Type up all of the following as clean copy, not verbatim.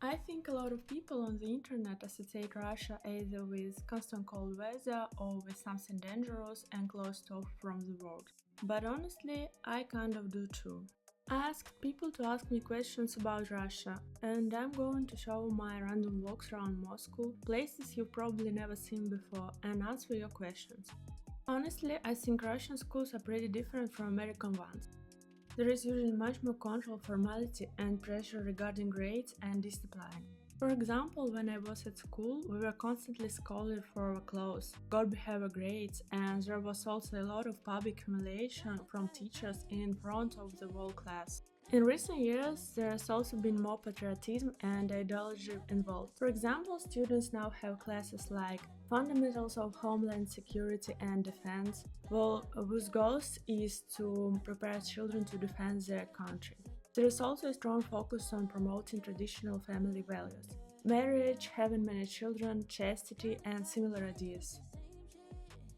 I think a lot of people on the internet associate Russia either with constant cold weather or with something dangerous and closed off from the world. But honestly, I kind of do too. I asked people to ask me questions about Russia, and I'm going to show my random walks around Moscow, places you've probably never seen before, and answer your questions. Honestly, I think Russian schools are pretty different from American ones. There is usually much more control, formality, and pressure regarding grades and discipline. For example, when I was at school, we were constantly scolded for our clothes, good behavior grades, and there was also a lot of public humiliation from teachers in front of the whole class. In recent years, there has also been more patriotism and ideology involved. For example, students now have classes like Fundamentals of Homeland Security and Defense, whose goals is to prepare children to defend their country. There is also a strong focus on promoting traditional family values: marriage, having many children, chastity, and similar ideas.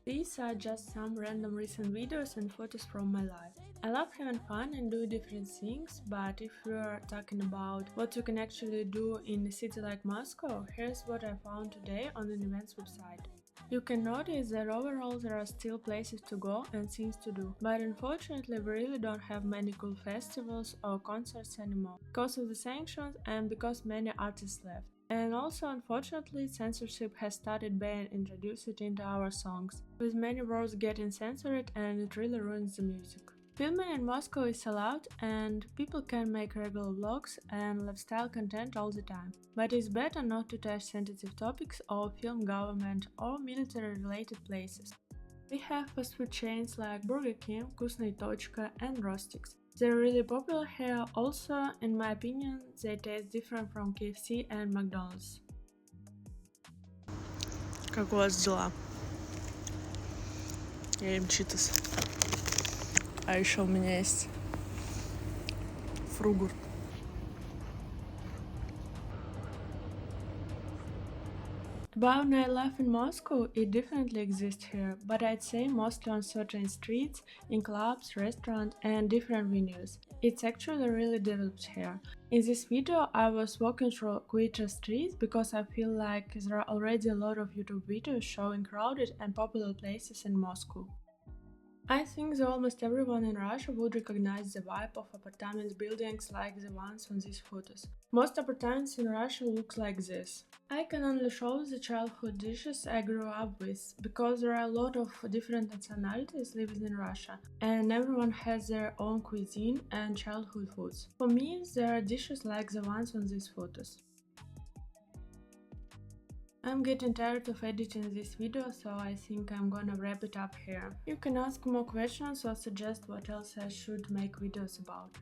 These are just some random recent videos and photos from my life. I love having fun and do different things, but if we're talking about what you can actually do in a city like Moscow, here's what I found today on an events website. You can notice that overall there are still places to go and things to do, but unfortunately we really don't have many cool festivals or concerts anymore, because of the sanctions and because many artists left. And also, unfortunately, censorship has started being introduced into our songs, with many words getting censored, and it really ruins the music. Filming in Moscow is allowed, and people can make regular vlogs and lifestyle content all the time. But it's better not to touch sensitive topics or film government or military-related places. We have fast food chains like Burger King, Вкусная точка, and Rostix. They're really popular here. Also, in my opinion, they taste different from KFC and McDonald's. Как у вас дела? Я ем читос. А еще у меня есть фругур. About nightlife in Moscow, it definitely exists here, but I'd say mostly on certain streets, in clubs, restaurants, and different venues. It's actually really developed here. In this video, I was walking through quieter streets because I feel like there are already a lot of YouTube videos showing crowded and popular places in Moscow. I think that almost everyone in Russia would recognize the vibe of apartment buildings like the ones on these photos. Most apartments in Russia look like this. I can only show the childhood dishes I grew up with, because there are a lot of different nationalities living in Russia, and everyone has their own cuisine and childhood foods. For me, there are dishes like the ones on these photos. I'm getting tired of editing this video, so I think I'm gonna wrap it up here. You can ask more questions or suggest what else I should make videos about.